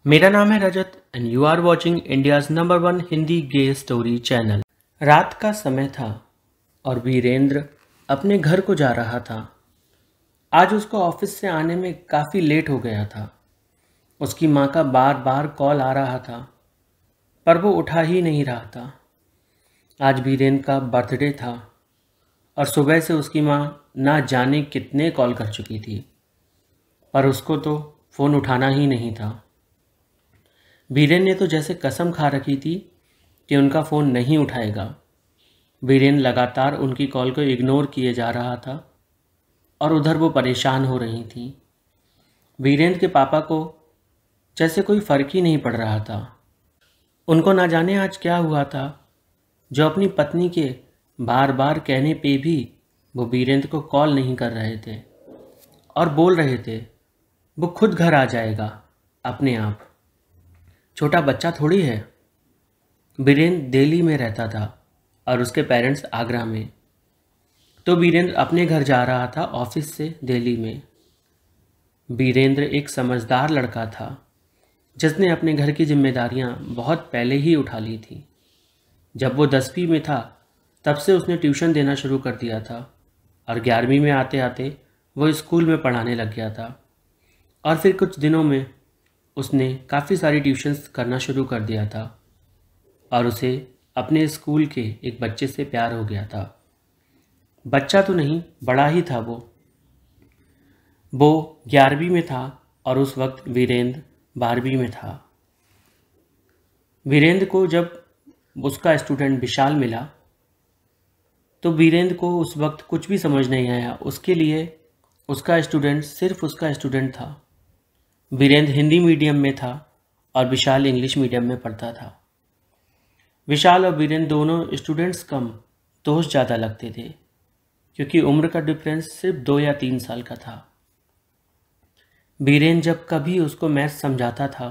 मेरा नाम है Rajat and you are watching India's number 1 Hindi gay story channel. रात का समय था और वीरेंद्र अपने घर को जा रहा था। आज उसको ऑफिस से आने में काफ़ी लेट हो गया था। उसकी माँ का बार बार कॉल आ रहा था पर वो उठा ही नहीं रहा था। आज वीरेंद्र का बर्थडे था और सुबह से उसकी माँ ना जाने कितने कॉल कर चुकी थी पर उसको तो फ़ोन उठाना ही नहीं था। वीरेन ने तो जैसे कसम खा रखी थी कि उनका फ़ोन नहीं उठाएगा। वीरेन लगातार उनकी कॉल को इग्नोर किए जा रहा था और उधर वो परेशान हो रही थी। वीरेंद्र के पापा को जैसे कोई फ़र्क ही नहीं पड़ रहा था। उनको ना जाने आज क्या हुआ था जो अपनी पत्नी के बार बार कहने पे भी वो वीरेंद्र को कॉल नहीं कर रहे थे और बोल रहे थे वो खुद घर आ जाएगा अपने आप। छोटा बच्चा थोड़ी है। वीरेंद्र दिल्ली में रहता था और उसके पेरेंट्स आगरा में। तो वीरेंद्र अपने घर जा रहा था ऑफिस से दिल्ली में। वीरेंद्र एक समझदार लड़का था जिसने अपने घर की जिम्मेदारियां बहुत पहले ही उठा ली थी। जब वो 10वीं में था तब से उसने ट्यूशन देना शुरू कर दिया था और 11वीं में आते आते वो स्कूल में पढ़ाने लग गया था। और फिर कुछ दिनों में उसने काफ़ी सारी ट्यूशन्स करना शुरू कर दिया था और उसे अपने स्कूल के एक बच्चे से प्यार हो गया था। बच्चा तो नहीं, बड़ा ही था वो 11वीं में था और उस वक्त वीरेंद्र 12वीं में था। वीरेंद्र को जब उसका स्टूडेंट विशाल मिला तो वीरेंद्र को उस वक्त कुछ भी समझ नहीं आया। उसके लिए उसका स्टूडेंट सिर्फ उसका स्टूडेंट था। वीरेंद्र हिंदी मीडियम में था और विशाल इंग्लिश मीडियम में पढ़ता था। विशाल और वीरेंद्र दोनों स्टूडेंट्स कम, दोस्त ज़्यादा लगते थे क्योंकि उम्र का डिफरेंस सिर्फ 2 या 3 साल का था। वीरेंद्र जब कभी उसको मैथ्स समझाता था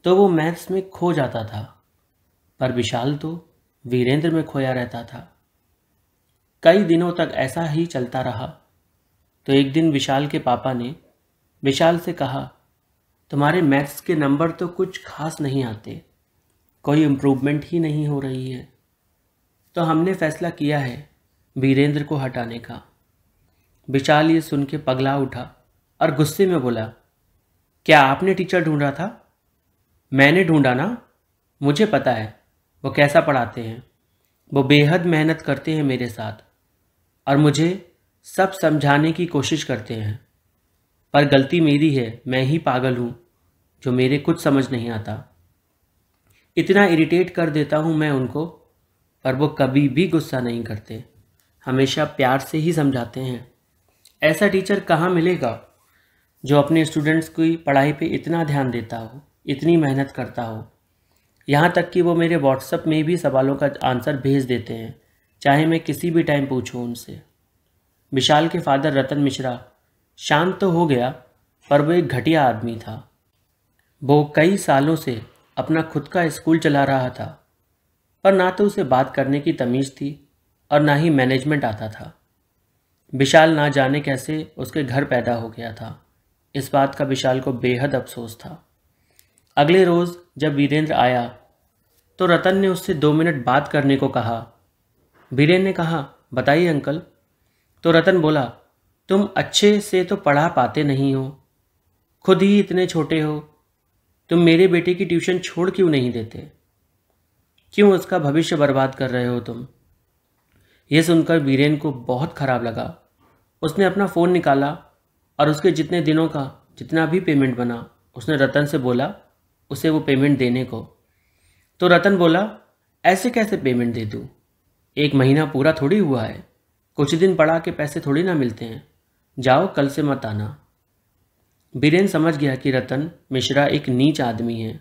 तो वो मैथ्स में खो जाता था पर विशाल तो वीरेंद्र में खोया रहता था। कई दिनों तक ऐसा ही चलता रहा तो एक दिन विशाल के पापा ने विशाल से कहा, तुम्हारे मैथ्स के नंबर तो कुछ खास नहीं आते, कोई इम्प्रूवमेंट ही नहीं हो रही है। तो हमने फैसला किया है वीरेंद्र को हटाने का। विशाल ये सुन के पगला उठा और गुस्से में बोला, क्या आपने टीचर ढूंढा था? मैंने ढूंढा ना, मुझे पता है वो कैसा पढ़ाते हैं। वो बेहद मेहनत करते हैं मेरे साथ और मुझे सब समझाने की कोशिश करते हैं पर गलती मेरी है, मैं ही पागल हूँ जो मेरे कुछ समझ नहीं आता। इतना इरिटेट कर देता हूँ मैं उनको पर वो कभी भी गुस्सा नहीं करते, हमेशा प्यार से ही समझाते हैं। ऐसा टीचर कहाँ मिलेगा जो अपने स्टूडेंट्स की पढ़ाई पे इतना ध्यान देता हो, इतनी मेहनत करता हो। यहाँ तक कि वो मेरे व्हाट्सएप में भी सवालों का आंसर भेज देते हैं, चाहे मैं किसी भी टाइम पूछूं उनसे। विशाल के फादर रतन मिश्रा शांत तो हो गया पर वो एक घटिया आदमी था। वो कई सालों से अपना खुद का स्कूल चला रहा था पर ना तो उसे बात करने की तमीज़ थी और ना ही मैनेजमेंट आता था। विशाल ना जाने कैसे उसके घर पैदा हो गया था, इस बात का विशाल को बेहद अफसोस था। अगले रोज़ जब वीरेंद्र आया तो रतन ने उससे 2 मिनट बात करने को कहा। वीरेंद्र ने कहा, बताइए अंकल। तो रतन बोला, तुम अच्छे से तो पढ़ा पाते नहीं हो, खुद ही इतने छोटे हो, तुम मेरे बेटे की ट्यूशन छोड़ क्यों नहीं देते? क्यों उसका भविष्य बर्बाद कर रहे हो तुम? यह सुनकर वीरेन को बहुत खराब लगा। उसने अपना फ़ोन निकाला और उसके जितने दिनों का जितना भी पेमेंट बना उसने रतन से बोला उसे वो पेमेंट देने को। तो रतन बोला, ऐसे कैसे पेमेंट दे दूँ? 1 महीना पूरा थोड़ी हुआ है, कुछ दिन पढ़ा के पैसे थोड़ी ना मिलते हैं, जाओ कल से मत आना। वीरेन समझ गया कि रतन मिश्रा एक नीच आदमी है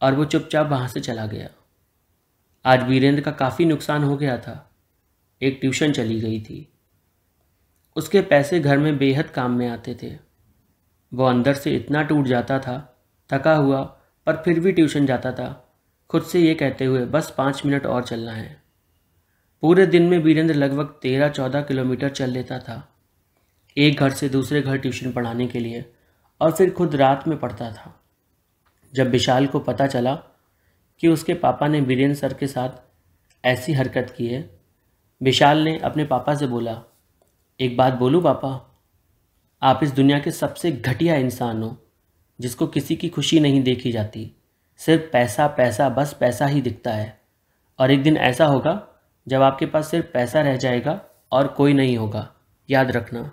और वो चुपचाप वहाँ से चला गया। आज वीरेंद्र का काफ़ी नुकसान हो गया था। एक ट्यूशन चली गई थी, उसके पैसे घर में बेहद काम में आते थे। वो अंदर से इतना टूट जाता था, थका हुआ पर फिर भी ट्यूशन जाता था, खुद से ये कहते हुए बस 5 मिनट और चलना है। पूरे दिन में वीरेंद्र लगभग 13-14 किलोमीटर चल लेता था, एक घर से दूसरे घर ट्यूशन पढ़ाने के लिए, और फिर खुद रात में पढ़ता था। जब विशाल को पता चला कि उसके पापा ने वीरेंद्र सर के साथ ऐसी हरकत की है, विशाल ने अपने पापा से बोला, एक बात बोलूं पापा, आप इस दुनिया के सबसे घटिया इंसान हो जिसको किसी की खुशी नहीं देखी जाती। सिर्फ पैसा पैसा, बस पैसा ही दिखता है। और एक दिन ऐसा होगा जब आपके पास सिर्फ पैसा रह जाएगा और कोई नहीं होगा, याद रखना।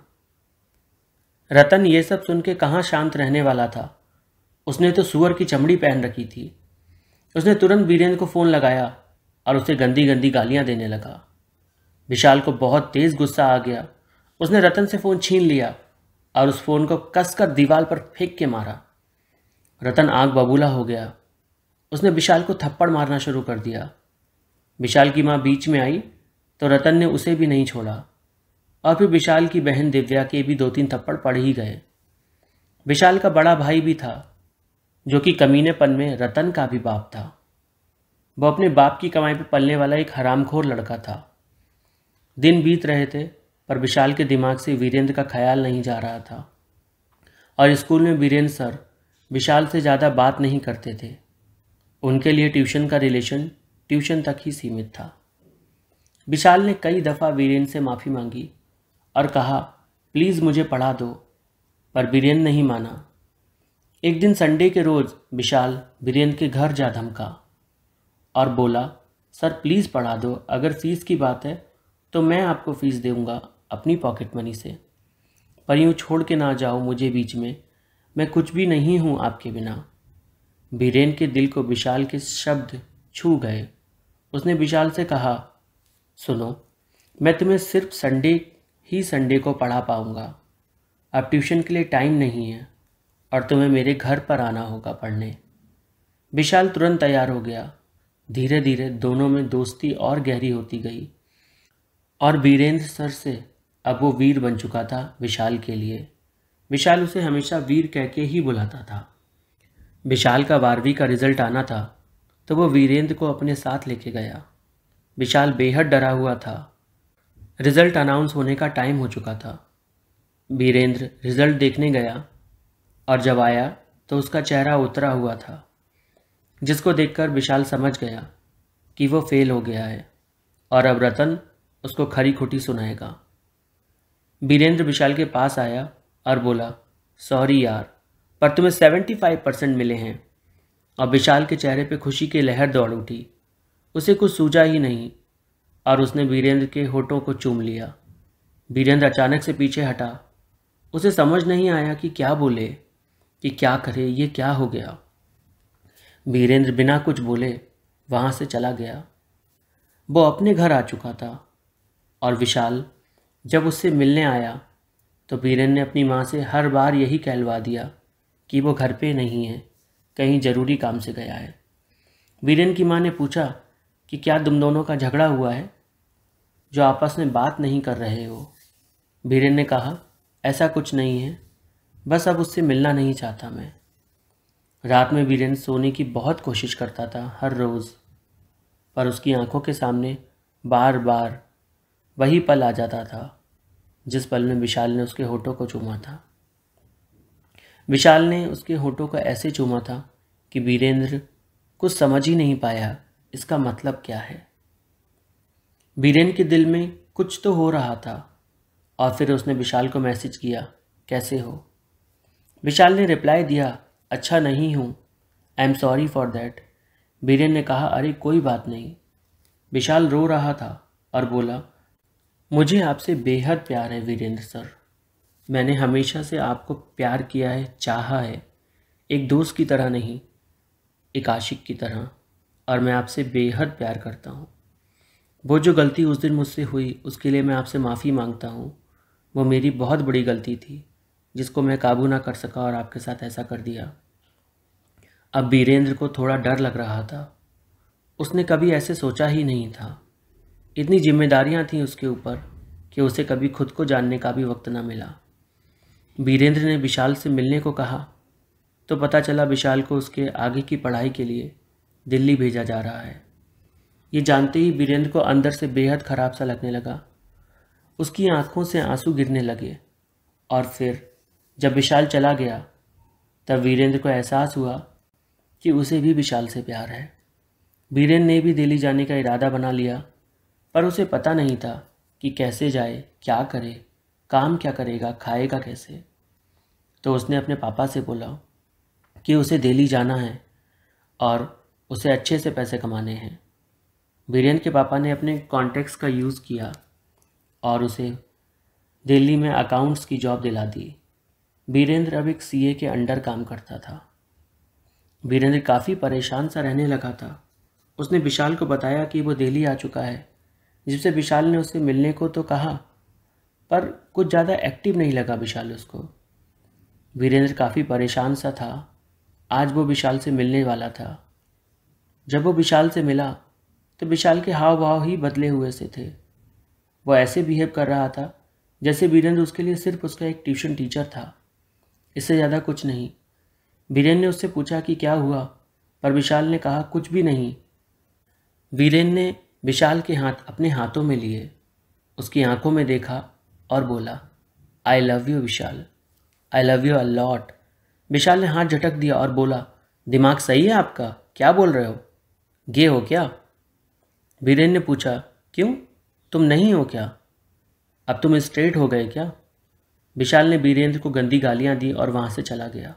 रतन ये सब सुन के कहाँ शांत रहने वाला था। उसने तो सूअर की चमड़ी पहन रखी थी। उसने तुरंत वीरेंद्र को फ़ोन लगाया और उसे गंदी गंदी गालियां देने लगा। विशाल को बहुत तेज़ गुस्सा आ गया। उसने रतन से फ़ोन छीन लिया और उस फ़ोन को कसकर दीवार पर फेंक के मारा। रतन आग बबूला हो गया। उसने विशाल को थप्पड़ मारना शुरू कर दिया। विशाल की माँ बीच में आई तो रतन ने उसे भी नहीं छोड़ा और फिर विशाल की बहन दिव्या के भी 2-3 थप्पड़ पड़ ही गए। विशाल का बड़ा भाई भी था जो कि कमीनेपन में रतन का भी बाप था। वो अपने बाप की कमाई पर पलने वाला एक हरामखोर लड़का था। दिन बीत रहे थे पर विशाल के दिमाग से वीरेंद्र का ख्याल नहीं जा रहा था और स्कूल में वीरेंद्र सर विशाल से ज़्यादा बात नहीं करते थे। उनके लिए ट्यूशन का रिलेशन ट्यूशन तक ही सीमित था। विशाल ने कई दफ़ा वीरेंद्र से माफ़ी मांगी और कहा, प्लीज़ मुझे पढ़ा दो, पर वीरेंद्र नहीं माना। एक दिन संडे के रोज़ विशाल वीरेंद्र के घर जा धमका और बोला, सर प्लीज़ पढ़ा दो, अगर फ़ीस की बात है तो मैं आपको फ़ीस दूंगा अपनी पॉकेट मनी से, पर यूँ छोड़ के ना जाओ मुझे बीच में, मैं कुछ भी नहीं हूँ आपके बिना। वीरेंद्र के दिल को विशाल के शब्द छू गए। उसने विशाल से कहा, सुनो, मैं तुम्हें सिर्फ संडे को पढ़ा पाऊँगा। अब ट्यूशन के लिए टाइम नहीं है और तुम्हें मेरे घर पर आना होगा पढ़ने। विशाल तुरंत तैयार हो गया। धीरे धीरे दोनों में दोस्ती और गहरी होती गई और वीरेंद्र सर से अब वो वीर बन चुका था विशाल के लिए। विशाल उसे हमेशा वीर कह के ही बुलाता था। विशाल का 12वीं का रिजल्ट आना था तो वो वीरेंद्र को अपने साथ लेके गया। विशाल बेहद डरा हुआ था। रिजल्ट अनाउंस होने का टाइम हो चुका था। वीरेंद्र रिजल्ट देखने गया और जब आया तो उसका चेहरा उतरा हुआ था, जिसको देखकर विशाल समझ गया कि वो फेल हो गया है और अब रतन उसको खरी खोटी सुनाएगा। वीरेंद्र विशाल के पास आया और बोला, सॉरी यार, पर तुम्हें 75% मिले हैं। और विशाल के चेहरे पे खुशी की लहर दौड़ उठी। उसे कुछ सूझा ही नहीं और उसने वीरेंद्र के होठों को चूम लिया। वीरेंद्र अचानक से पीछे हटा। उसे समझ नहीं आया कि क्या बोले, कि क्या करे, ये क्या हो गया। वीरेंद्र बिना कुछ बोले वहाँ से चला गया। वो अपने घर आ चुका था और विशाल जब उससे मिलने आया तो वीरेंद्र ने अपनी माँ से हर बार यही कहलवा दिया कि वो घर पे नहीं है, कहीं ज़रूरी काम से गया है। वीरेंद्र की माँ ने पूछा कि क्या तुम दोनों का झगड़ा हुआ है जो आपस में बात नहीं कर रहे हो। वीरेंद्र ने कहा, ऐसा कुछ नहीं है, बस अब उससे मिलना नहीं चाहता मैं। रात में वीरेंद्र सोने की बहुत कोशिश करता था हर रोज़, पर उसकी आंखों के सामने बार बार वही पल आ जाता था जिस पल में विशाल ने उसके होठों को चूमा था। विशाल ने उसके होठों को ऐसे चूमा था कि वीरेंद्र कुछ समझ ही नहीं पाया इसका मतलब क्या है। वीरेंद्र के दिल में कुछ तो हो रहा था और फिर उसने विशाल को मैसेज किया, कैसे हो। विशाल ने रिप्लाई दिया, अच्छा नहीं हूँ, I am sorry for that. Virendra ने कहा, अरे कोई बात नहीं। विशाल रो रहा था और बोला, मुझे आपसे बेहद प्यार है वीरेंद्र सर। मैंने हमेशा से आपको प्यार किया है, चाहा है, एक दोस्त की तरह नहीं, एक आशिक की तरह, और मैं आपसे बेहद प्यार करता हूँ। वो जो गलती उस दिन मुझसे हुई उसके लिए मैं आपसे माफ़ी मांगता हूँ। वो मेरी बहुत बड़ी गलती थी जिसको मैं काबू ना कर सका और आपके साथ ऐसा कर दिया। अब वीरेंद्र को थोड़ा डर लग रहा था। उसने कभी ऐसे सोचा ही नहीं था। इतनी जिम्मेदारियां थीं उसके ऊपर कि उसे कभी खुद को जानने का भी वक्त ना मिला। वीरेंद्र ने विशाल से मिलने को कहा तो पता चला विशाल को उसके आगे की पढ़ाई के लिए दिल्ली भेजा जा रहा है। ये जानते ही वीरेंद्र को अंदर से बेहद ख़राब सा लगने लगा। उसकी आंखों से आंसू गिरने लगे और फिर जब विशाल चला गया तब वीरेंद्र को एहसास हुआ कि उसे भी विशाल से प्यार है। वीरेंद्र ने भी दिल्ली जाने का इरादा बना लिया, पर उसे पता नहीं था कि कैसे जाए, क्या करे, काम क्या करेगा, खाएगा कैसे। तो उसने अपने पापा से बोला कि उसे दिल्ली जाना है और उसे अच्छे से पैसे कमाने हैं। वीरेंद्र के पापा ने अपने कॉन्टैक्ट्स का यूज़ किया और उसे दिल्ली में अकाउंट्स की जॉब दिला दी। वीरेंद्र अब एक सीए के अंडर काम करता था। वीरेंद्र काफ़ी परेशान सा रहने लगा था। उसने विशाल को बताया कि वो दिल्ली आ चुका है, जिससे विशाल ने उससे मिलने को तो कहा, पर कुछ ज़्यादा एक्टिव नहीं लगा विशाल उसको। वीरेंद्र काफ़ी परेशान सा था। आज वो विशाल से मिलने वाला था। जब वो विशाल से मिला तो विशाल के हाव भाव ही बदले हुए से थे। वो ऐसे बिहेव कर रहा था जैसे वीरेंद्र उसके लिए सिर्फ उसका एक ट्यूशन टीचर था, इससे ज़्यादा कुछ नहीं। वीरेंद्र ने उससे पूछा कि क्या हुआ, पर विशाल ने कहा कुछ भी नहीं। वीरेंद्र ने विशाल के हाथ अपने हाथों में लिए, उसकी आंखों में देखा और बोला, I love you Vishal, I love you a lot. Vishal ने हाथ झटक दिया और बोला, दिमाग सही है आपका, क्या बोल रहे हो, गे हो क्या? वीरेंद्र ने पूछा, क्यों, तुम नहीं हो क्या? अब तुम स्ट्रेट हो गए क्या? विशाल ने वीरेंद्र को गंदी गालियां दी और वहां से चला गया।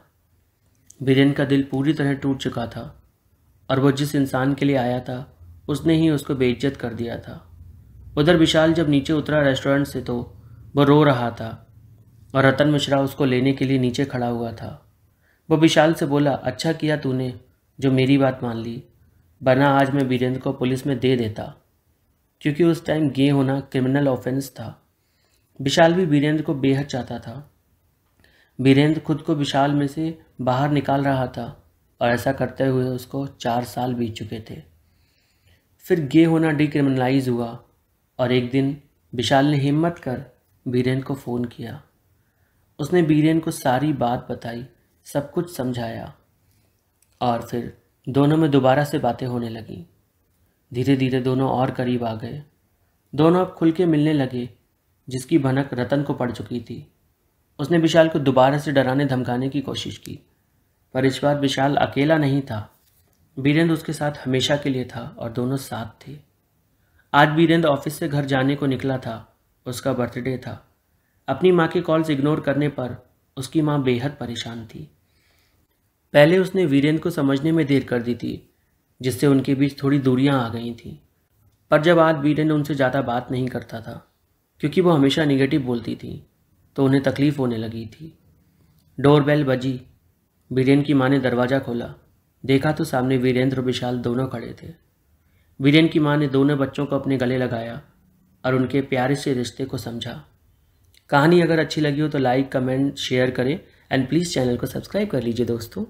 वीरेंद्र का दिल पूरी तरह टूट चुका था और वो जिस इंसान के लिए आया था उसने ही उसको बेइज्जत कर दिया था। उधर विशाल जब नीचे उतरा रेस्टोरेंट से तो वो रो रहा था और रतन मिश्रा उसको लेने के लिए नीचे खड़ा हुआ था। वो विशाल से बोला, अच्छा किया तूने जो मेरी बात मान ली, वरना आज मैं वीरेंद्र को पुलिस में दे देता, क्योंकि उस टाइम गे होना क्रिमिनल ऑफेंस था। विशाल भी वीरेंद्र को बेहद चाहता था। वीरेंद्र खुद को विशाल में से बाहर निकाल रहा था और ऐसा करते हुए उसको 4 साल बीत चुके थे। फिर गे होना डिक्रिमिनलाइज हुआ और एक दिन विशाल ने हिम्मत कर वीरेंद्र को फ़ोन किया। उसने वीरेंद्र को सारी बात बताई, सब कुछ समझाया और फिर दोनों में दोबारा से बातें होने लगीं। धीरे धीरे दोनों और करीब आ गए। दोनों अब खुल के मिलने लगे, जिसकी भनक रतन को पड़ चुकी थी। उसने विशाल को दोबारा से डराने धमकाने की कोशिश की, पर इस बार विशाल अकेला नहीं था। वीरेंद्र उसके साथ हमेशा के लिए था और दोनों साथ थे। आज वीरेंद्र ऑफिस से घर जाने को निकला था। उसका बर्थडे था। अपनी माँ के कॉल्स इग्नोर करने पर उसकी माँ बेहद परेशान थी। पहले उसने वीरेंद्र को समझने में देर कर दी थी, जिससे उनके बीच थोड़ी दूरियां आ गई थीं। पर जब आज वीरेंद्र उनसे ज़्यादा बात नहीं करता था, क्योंकि वो हमेशा निगेटिव बोलती थी, तो उन्हें तकलीफ़ होने लगी थी। डोरबेल बजी। वीरेंद्र की माँ ने दरवाज़ा खोला। देखा तो सामने वीरेंद्र और विशाल दोनों खड़े थे। वीरेंद्र की माँ ने दोनों बच्चों को अपने गले लगाया और उनके प्यारे से रिश्ते को समझा। कहानी अगर अच्छी लगी हो तो लाइक, कमेंट, शेयर करें एंड प्लीज़ चैनल को सब्सक्राइब कर लीजिए दोस्तों।